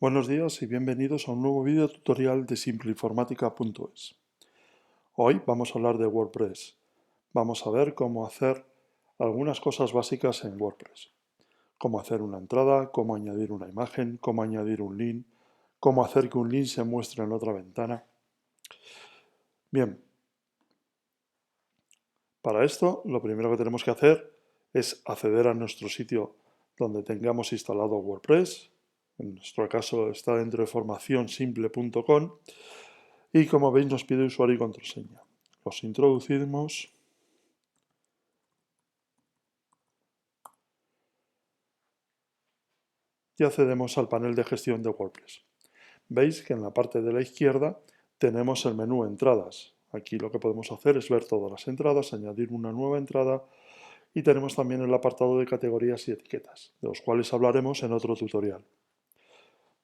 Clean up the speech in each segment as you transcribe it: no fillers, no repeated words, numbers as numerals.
Buenos días y bienvenidos a un nuevo vídeo tutorial de simpleinformática.es. Hoy vamos a hablar de WordPress. Vamos a ver cómo hacer algunas cosas básicas en WordPress. Cómo hacer una entrada, cómo añadir una imagen, cómo añadir un link, cómo hacer que un link se muestre en otra ventana. Bien, para esto lo primero que tenemos que hacer es acceder a nuestro sitio donde tengamos instalado WordPress. En nuestro caso está dentro de formacionsimple.com y como veis nos pide usuario y contraseña. Los introducimos y accedemos al panel de gestión de WordPress. Veis que en la parte de la izquierda tenemos el menú Entradas. Aquí lo que podemos hacer es ver todas las entradas, añadir una nueva entrada y tenemos también el apartado de categorías y etiquetas, de los cuales hablaremos en otro tutorial.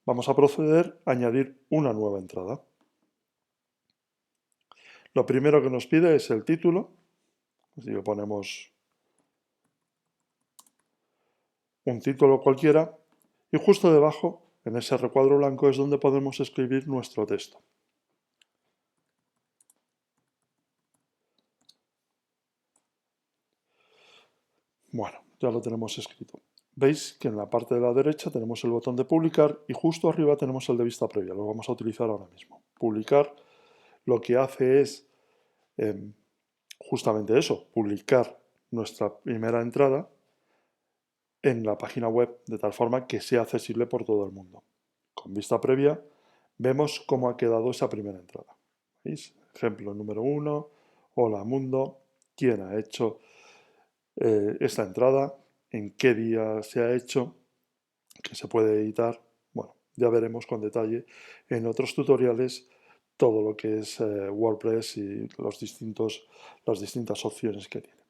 Vamos a proceder a añadir una nueva entrada. Lo primero que nos pide es el título, así que ponemos un título cualquiera y justo debajo, en ese recuadro blanco, es donde podemos escribir nuestro texto. Bueno, ya lo tenemos escrito. Veis que en la parte de la derecha tenemos el botón de publicar y justo arriba tenemos el de vista previa. Lo vamos a utilizar ahora mismo. Publicar lo que hace es justamente eso, publicar nuestra primera entrada en la página web de tal forma que sea accesible por todo el mundo. Con vista previa vemos cómo ha quedado esa primera entrada. ¿Veis? Ejemplo número 1, hola mundo, quién ha hecho esta entrada, en qué día se ha hecho, que se puede editar. Bueno, ya veremos con detalle en otros tutoriales todo lo que es WordPress y las distintas opciones que tiene.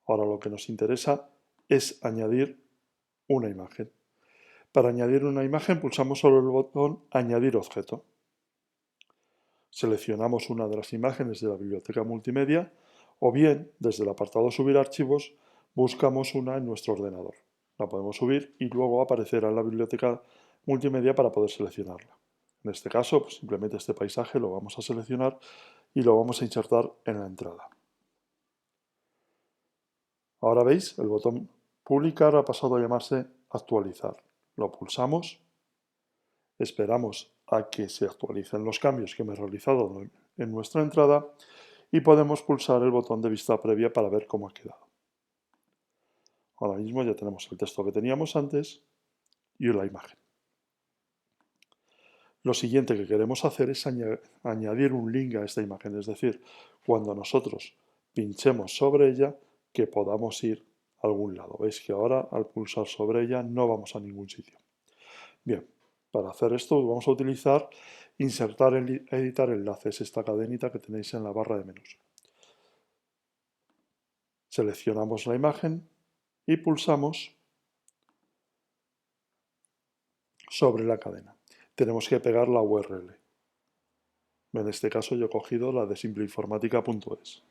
Ahora lo que nos interesa es añadir una imagen. Para añadir una imagen pulsamos sobre el botón Añadir objeto. Seleccionamos una de las imágenes de la biblioteca multimedia o bien, desde el apartado Subir archivos, buscamos una en nuestro ordenador. La podemos subir y luego aparecerá en la biblioteca multimedia para poder seleccionarla. En este caso, pues simplemente este paisaje lo vamos a seleccionar y lo vamos a insertar en la entrada. Ahora veis, el botón Publicar ha pasado a llamarse Actualizar. Lo pulsamos, esperamos a que se actualicen los cambios que hemos realizado en nuestra entrada y podemos pulsar el botón de vista previa para ver cómo ha quedado. Ahora mismo ya tenemos el texto que teníamos antes y la imagen. Lo siguiente que queremos hacer es añadir un link a esta imagen, es decir, cuando nosotros pinchemos sobre ella, que podamos ir a algún lado. Veis que ahora al pulsar sobre ella no vamos a ningún sitio. Bien, para hacer esto vamos a utilizar insertar editar enlaces, esta cadenita que tenéis en la barra de menús. Seleccionamos la imagen y pulsamos sobre la cadena. Tenemos que pegar la URL. En este caso yo he cogido la de simpleinformática.es.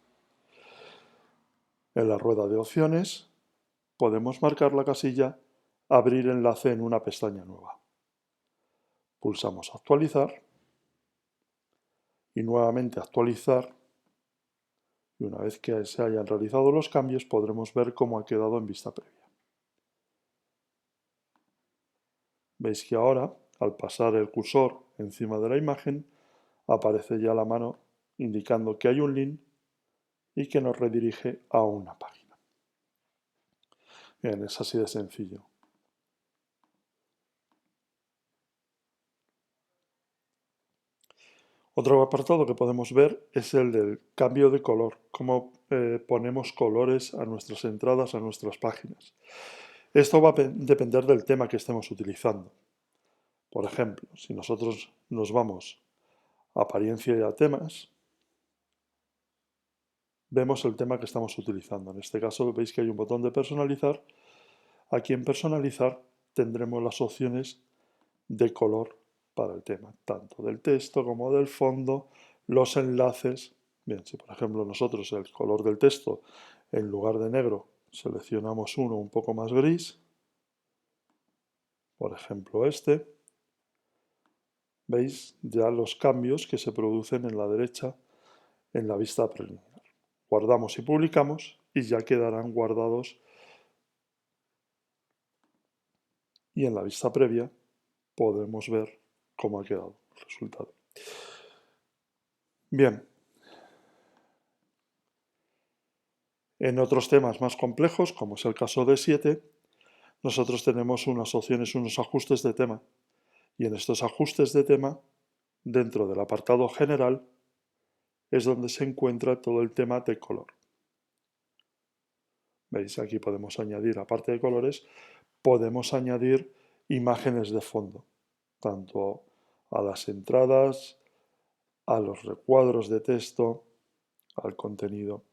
En la rueda de opciones podemos marcar la casilla Abrir enlace en una pestaña nueva. Pulsamos Actualizar y nuevamente Actualizar. Y una vez que se hayan realizado los cambios podremos ver cómo ha quedado en vista previa. Veis que ahora, al pasar el cursor encima de la imagen, aparece ya la mano indicando que hay un link y que nos redirige a una página. Bien, es así de sencillo. Otro apartado que podemos ver es el del cambio de color, cómo ponemos colores a nuestras entradas, a nuestras páginas. Esto va a depender del tema que estemos utilizando. Por ejemplo, si nosotros nos vamos a apariencia y a temas, vemos el tema que estamos utilizando. En este caso veis que hay un botón de personalizar. Aquí en personalizar tendremos las opciones de color para el tema, tanto del texto como del fondo, los enlaces. Bien, si por ejemplo nosotros el color del texto en lugar de negro seleccionamos uno un poco más gris, por ejemplo este, Veis ya los cambios que se producen en la derecha en la vista preliminar. Guardamos y publicamos y ya quedarán guardados, y en la vista previa podemos ver cómo ha quedado el resultado. Bien, en otros temas más complejos, como es el caso de 7, nosotros tenemos unas opciones, unos ajustes de tema. Y en estos ajustes de tema, dentro del apartado general, es donde se encuentra todo el tema de color. ¿Veis? Aquí podemos añadir, aparte de colores, podemos añadir imágenes de fondo, tanto a las entradas, a los recuadros de texto, al contenido.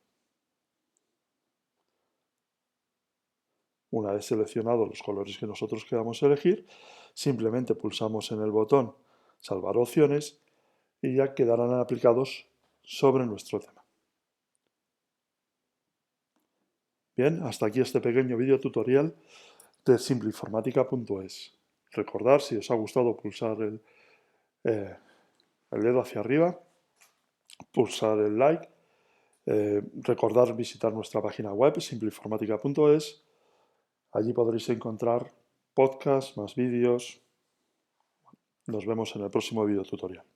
Una vez seleccionados los colores que nosotros queramos elegir, simplemente pulsamos en el botón Salvar opciones y ya quedarán aplicados sobre nuestro tema. Bien, hasta aquí este pequeño vídeo tutorial de simpleinformática.es. Recordad, si os ha gustado, pulsar el dedo hacia arriba, pulsar el like, recordad visitar nuestra página web simpleinformática.es. Allí podréis encontrar podcasts, más vídeos. Nos vemos en el próximo vídeo tutorial.